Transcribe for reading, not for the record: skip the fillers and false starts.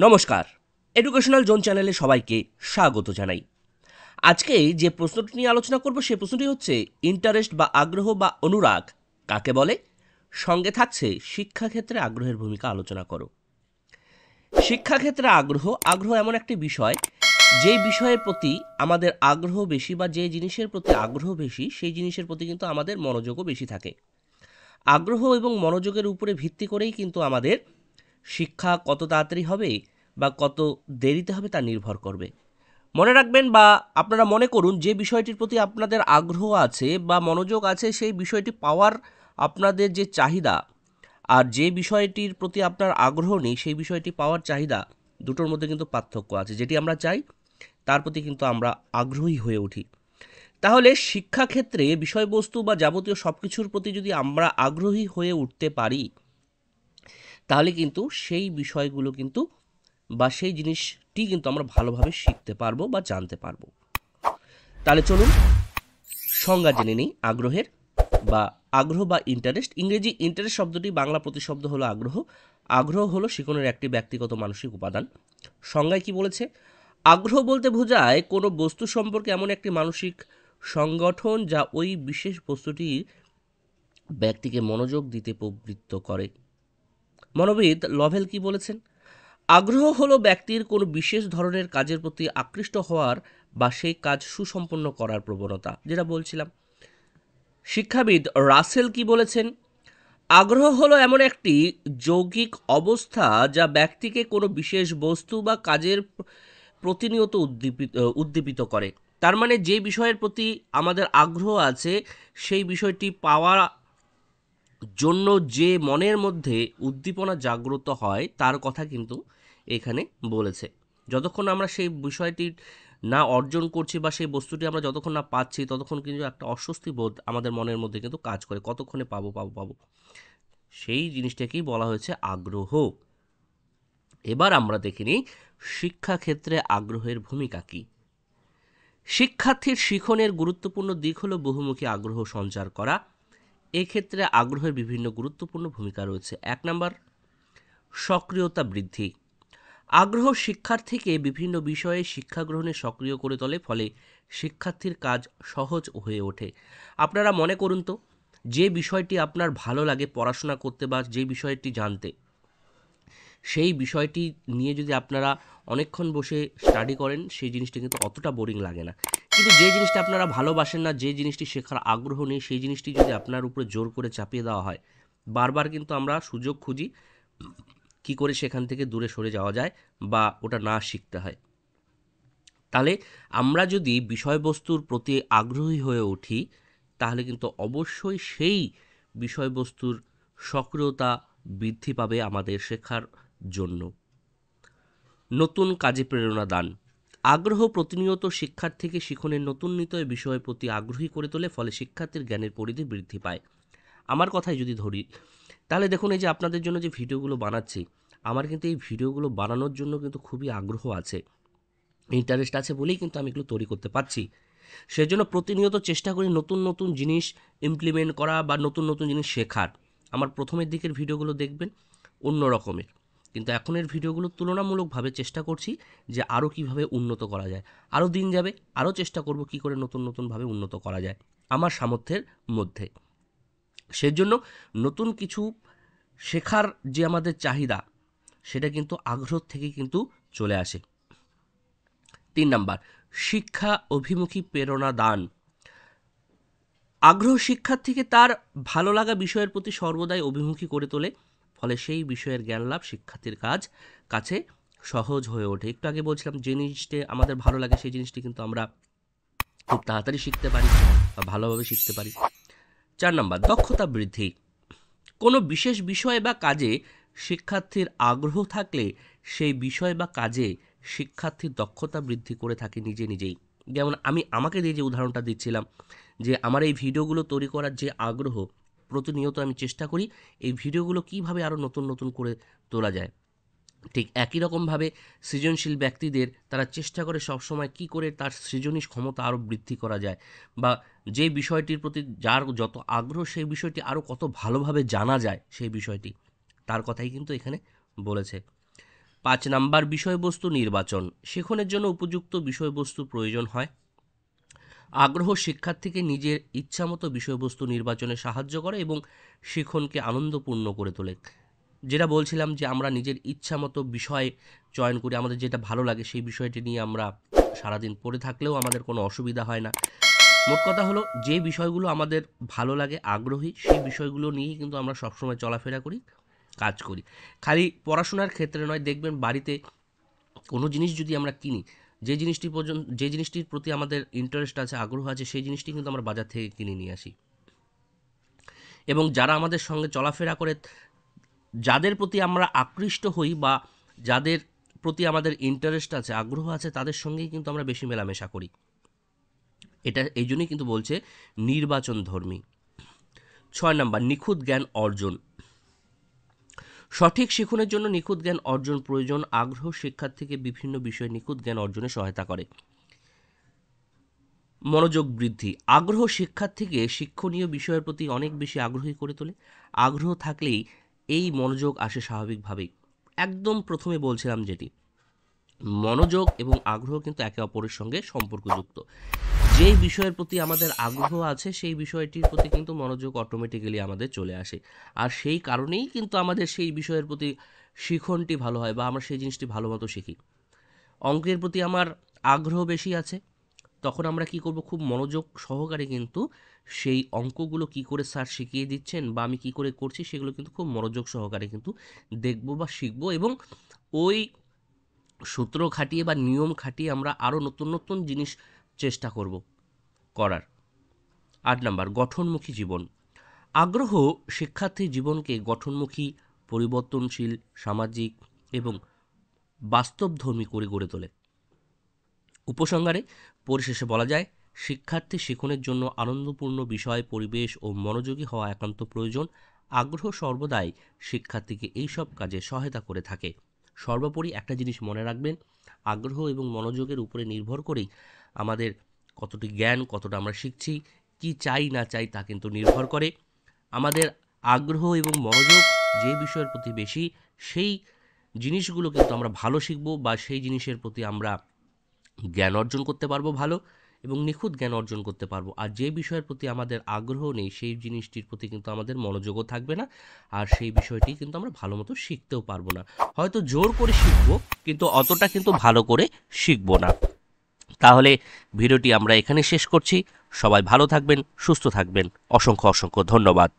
নমস্কার, educational zone চ্যানেলে সবাইকে স্বাগত জানাই। আজকে যে প্রশ্নটি নিয়ে আলোচনা করব সেই প্রশ্নটি হচ্ছে ইন্টারেস্ট বা আগ্রহ বা অনুরাগ কাকে বলে? সঙ্গে থাকছে শিক্ষাক্ষেত্রে আগ্রহের ভূমিকা আলোচনা করো। শিক্ষাক্ষেত্রে আগ্রহ এমন একটি বিষয়, যেই বিষয়ের প্রতি আমাদের আগ্রহ বেশি বা যে জিনিসের প্রতি আগ্রহ বেশি সেই জিনিসের প্রতি কিন্তু আমাদের মনোযোগও বেশি থাকে। আগ্রহ এবং মনোযোগের উপরে ভিত্তি করেই কিন্তু আমাদের শিক্ষা কত তাড়াতাড়ি হবে বা কত দেরিতে হবে তা নির্ভর করবে। মনে রাখবেন বা আপনারা মনে করুন, যে বিষয়টির প্রতি আপনাদের আগ্রহ আছে বা মনোযোগ আছে সেই বিষয়টি পাওয়ার আপনাদের যে চাহিদা, আর যে বিষয়টির প্রতি আপনার আগ্রহ নেই সেই বিষয়টি পাওয়ার চাহিদা, দুটোর মধ্যে কিন্তু পার্থক্য আছে। যেটি আমরা চাই তার প্রতি কিন্তু আমরা আগ্রহী হয়ে উঠি। তাহলে শিক্ষাক্ষেত্রে বিষয়বস্তু বা যাবতীয় সব কিছুর প্রতি যদি আমরা আগ্রহী হয়ে উঠতে পারি, তাহলে কিন্তু সেই বিষয়গুলো কিন্তু বা সেই জিনিসটি কিন্তু আমরা ভালোভাবে শিখতে পারবো বা জানতে পারবো। তাহলে চলুন সংজ্ঞা জেনে নিই আগ্রহের। বা আগ্রহ বা ইন্টারেস্ট, ইংরেজি ইন্টারেস্ট শব্দটি বাংলা প্রতিশব্দ হলো আগ্রহ। আগ্রহ হলো শিক্ষণের একটি ব্যক্তিগত মানসিক উপাদান। সংজ্ঞায় কি বলেছে? আগ্রহ বলতে বোঝায় কোনো বস্তু সম্পর্কে এমন একটি মানসিক সংগঠন যা ওই বিশেষ বস্তুটির ব্যক্তিকে মনোযোগ দিতে প্রবৃত্ত করে। মনোবিদ লভেল কি বলেছেন? আগ্রহ হলো ব্যক্তির কোনো বিশেষ ধরনের কাজের প্রতি আকৃষ্ট হওয়ার বা সেই কাজ সুসম্পন্ন করার প্রবণতা, যেটা বলছিলাম। শিক্ষাবিদ রাসেল কি বলেছেন? আগ্রহ হলো এমন একটি যৌগিক অবস্থা যা ব্যক্তিকে কোনো বিশেষ বস্তু বা কাজের প্রতিনিয়ত উদ্দীপিত করে। তার মানে যে বিষয়ের প্রতি আমাদের আগ্রহ আছে সেই বিষয়টি পাওয়ার জন্য যে মনের মধ্যে উদ্দীপনা জাগ্রত হয় তার কথা কিন্তু এখানে বলেছে। যতক্ষণ আমরা সেই বিষয়টি না অর্জন করছি বা সেই বস্তুটি আমরা যতক্ষণ না পাচ্ছি ততক্ষণ কিন্তু একটা অস্বস্তি বোধ আমাদের মনের মধ্যে কিন্তু কাজ করে, কতক্ষণে পাবো পাবো পাবো। সেই জিনিসটাকেই বলা হয়েছে আগ্রহ। এবার আমরা দেখে নিই শিক্ষাক্ষেত্রে আগ্রহের ভূমিকা কী। শিক্ষার্থীর শিখনের গুরুত্বপূর্ণ দিক হলো বহুমুখী আগ্রহ সঞ্চার করা। এক্ষেত্রে আগ্রহের বিভিন্ন গুরুত্বপূর্ণ ভূমিকা রয়েছে। 1 নাম্বার, সক্রিয়তা বৃদ্ধি। আগ্রহ শিক্ষার্থীকে বিভিন্ন বিষয়ে শিক্ষা গ্রহণে সক্রিয় করে তোলে, ফলে শিক্ষার্থীর কাজ সহজ হয়ে ওঠে। আপনারা মনে করুন তো, যে বিষয়টি আপনার ভালো লাগে পড়াশোনা করতে বা যে বিষয়টি জানতে, সেই বিষয়টি নিয়ে যদি আপনারা অনেকক্ষণ বসে স্টাডি করেন সেই জিনিসটা কিন্তু অতটা বোরিং লাগে না। কিন্তু যে জিনিসটা আপনারা ভালোবাসেন না, যে জিনিসটি শেখার আগ্রহ নেই, সেই জিনিসটি যদি আপনার উপরে জোর করে চাপিয়ে দেওয়া হয়, বারবার কিন্তু আমরা সুযোগ খুঁজি কি করে সেখান থেকে দূরে সরে যাওয়া যায় বা ওটা না শিখতে হয়। তাহলে আমরা যদি বিষয়বস্তুর প্রতি আগ্রহী হয়ে উঠি তাহলে কিন্তু অবশ্যই সেই বিষয়বস্তুর সক্রিয়তা বৃদ্ধি পাবে আমাদের শেখার জন্য। নতুন কাজে প্রেরণা দান। আগ্রহ প্রতিনিয়ত শিক্ষার্থীকে শিখনের নতুন বিষয়ের প্রতি আগ্রহী করে তোলে, ফলে শিক্ষার্থীর জ্ঞানের পরিধি বৃদ্ধি পায়। আমার কথাই যদি ধরি, তাহলে দেখুন এই যে আপনাদের জন্য যে ভিডিওগুলো বানাচ্ছি, আমার কিন্তু এই ভিডিওগুলো বানানোর জন্য কিন্তু খুবই আগ্রহ আছে, ইন্টারেস্ট আছে বলেই কিন্তু আমি এগুলো তৈরি করতে পারছি। সেজন্য প্রতিনিয়ত চেষ্টা করি নতুন নতুন জিনিস ইমপ্লিমেন্ট করা বা নতুন নতুন জিনিস শেখার। আমার প্রথমের দিকের ভিডিওগুলো দেখবেন অন্য রকমের, কিন্তু এখনের ভিডিওগুলো তুলনামূলকভাবে চেষ্টা করছি যে আরও কীভাবে উন্নত করা যায়। আরও দিন যাবে, আরও চেষ্টা করব কী করে নতুন নতুনভাবে উন্নত করা যায় আমার সামর্থ্যের মধ্যে। সেজন্য নতুন কিছু শেখার যে আমাদের চাহিদা, সেটা কিন্তু আগ্রহ থেকে কিন্তু চলে আসে। 3 নাম্বার, শিক্ষা অভিমুখী প্রেরণা দান। আগ্রহ শিক্ষার্থীকে তার ভালো লাগা বিষয়ের প্রতি সর্বদাই অভিমুখী করে তোলে, ফলে সেই বিষয়ের জ্ঞান লাভ শিক্ষার্থীর কাছে সহজ হয়ে ওঠে। একটু আগে বলছিলাম যে জিনিসটি আমাদের ভালো লাগে সেই জিনিসটি কিন্তু আমরা খুব তাড়াতাড়ি শিখতে পারি বা ভালোভাবে শিখতে পারি। 4 নাম্বার, দক্ষতা বৃদ্ধি। কোনো বিশেষ বিষয় বা কাজে শিক্ষার্থীর আগ্রহ থাকলে সেই বিষয় বা কাজে শিক্ষার্থীর দক্ষতা বৃদ্ধি করে থাকে নিজে নিজেই। যেমন আমি আমাকে দিয়ে যে উদাহরণটা দিচ্ছিলাম, যে আমার এই ভিডিওগুলো তৈরি করার যে আগ্রহ, প্রতিনিয়ত আমি চেষ্টা করি এই ভিডিওগুলো কীভাবে আরও নতুন নতুন করে তোলা যায়। ঠিক একই রকমভাবে সৃজনশীল ব্যক্তিদের তারা চেষ্টা করে সবসময় কী করে তার সৃজনী ক্ষমতা আরও বৃদ্ধি করা যায়, বা যে বিষয়টির প্রতি যার যত আগ্রহ সেই বিষয়টি আরও কত ভালোভাবে জানা যায় সেই বিষয়টি, তার কথাই কিন্তু এখানে বলেছে। 5 নাম্বার বিষয়বস্তু নির্বাচন, শেখনের জন্য উপযুক্ত বিষয়বস্তু প্রয়োজন হয়। আগ্রহ শিক্ষার্থীকে নিজের ইচ্ছামতো বিষয়বস্তু নির্বাচনে সাহায্য করে এবং শিখনকে আনন্দপূর্ণ করে তোলে। যেটা বলছিলাম যে আমরা নিজের ইচ্ছামতো বিষয় চয়ন করি, আমাদের যেটা ভালো লাগে সেই বিষয়টি নিয়ে আমরা সারাদিন পড়ে থাকলেও আমাদের কোনো অসুবিধা হয় না। মোট কথা হলো, যে বিষয়গুলো আমাদের ভালো লাগে, আগ্রহী, সেই বিষয়গুলো নিয়েই কিন্তু আমরা সবসময় চলাফেরা করি, কাজ করি। খালি পড়াশোনার ক্ষেত্রে নয়, দেখবেন বাড়িতে কোনো জিনিস যদি আমরা কিনি, যে জিনিসটির প্রতি আমাদের ইন্টারেস্ট আছে, আগ্রহ আছে, সেই জিনিসটি কিন্তু আমরা বাজার থেকে কিনে নিয়ে আসি। এবং যারা আমাদের সঙ্গে চলাফেরা করে, যাদের প্রতি আমরা আকৃষ্ট হই বা যাদের প্রতি আমাদের ইন্টারেস্ট আছে, আগ্রহ আছে, তাদের সঙ্গেই কিন্তু আমরা বেশি মেলামেশা করি। এটা এই জন্যই কিন্তু বলছে নির্বাচন ধর্মী। 6 নাম্বার নিখুঁত জ্ঞান অর্জন। সঠিক শিখনের জন্য নিখুঁত জ্ঞান অর্জন প্রয়োজন। আগ্রহ শিক্ষার্থীকে বিভিন্ন বিষয়ে নিখুঁত জ্ঞান অর্জনে সহায়তা করে। মনোযোগ বৃদ্ধি। আগ্রহ শিক্ষার্থীকে শিক্ষণীয় বিষয়ের প্রতি অনেক বেশি আগ্রহী করে তোলে। আগ্রহ থাকলেই এই মনোযোগ আসে স্বাভাবিকভাবেই। একদম প্রথমে বলছিলাম যেটি, মনোযোগ এবং আগ্রহ কিন্তু একে অপরের সঙ্গে সম্পর্কযুক্ত। যেই বিষয়ের প্রতি আমাদের আগ্রহ আছে, সেই বিষয়টির প্রতি কিন্তু মনোযোগ অটোমেটিক্যালি আমাদের চলে আসে। আর সেই কারণেই কিন্তু আমাদের সেই বিষয়ের প্রতি শিখনটি ভালো হয় বা আমরা সেই জিনিসটি ভালো মতো শিখি। অঙ্কের প্রতি আমার আগ্রহ বেশি আছে, তখন আমরা কি করব, খুব মনোযোগ সহকারে কিন্তু সেই অঙ্কগুলো কি করে স্যার শিখিয়ে দিচ্ছেন বা আমি কি করে করছি, সেগুলো কিন্তু খুব মনোযোগ সহকারে কিন্তু দেখব বা শিখব এবং ওই সূত্র খাটিয়ে বা নিয়ম খাটিয়ে আমরা আরও নতুন নতুন জিনিস চেষ্টা করব করার। 8 নাম্বার গঠনমুখী জীবন। আগ্রহ শিক্ষার্থীর জীবনকে গঠনমুখী, পরিবর্তনশীল, সামাজিক এবং বাস্তবধর্মী করে গড়ে তোলে। উপসংহারে পরিশেষে বলা যায়, শিক্ষার্থী শিখনের জন্য আনন্দপূর্ণ বিষয়, পরিবেশ ও মনোযোগী হওয়া একান্ত প্রয়োজন। আগ্রহ সর্বদাই শিক্ষার্থীকে এইসব কাজে সহায়তা করে থাকে। সর্বোপরি একটা জিনিস মনে রাখবেন, আগ্রহ এবং মনোযোগের উপরে নির্ভর করেই আমাদের কতটি জ্ঞান, কতটা আমরা শিখছি, কি চাই না চাই তা কিন্তু নির্ভর করে। আমাদের আগ্রহ এবং মনোযোগ যে বিষয়ের প্রতি বেশি, সেই জিনিসগুলো কিন্তু আমরা ভালো শিখব বা সেই জিনিসের প্রতি আমরা জ্ঞান অর্জন করতে পারবো ভালো এবং নিখুঁত জ্ঞান অর্জন করতে পারবো। আর যে বিষয়ের প্রতি আমাদের আগ্রহ নেই, সেই জিনিসটির প্রতি কিন্তু আমাদের মনোযোগও থাকবে না, আর সেই বিষয়টি কিন্তু আমরা ভালো মতো শিখতেও পারবো না। হয়তো জোর করে শিখবো, কিন্তু অতটা কিন্তু ভালো করে শিখবো না। তাহলে ভিডিওটি আমরা এখানে শেষ করছি। সবাই ভালো থাকবেন, সুস্থ থাকবেন। অসংখ্য অসংখ্য ধন্যবাদ।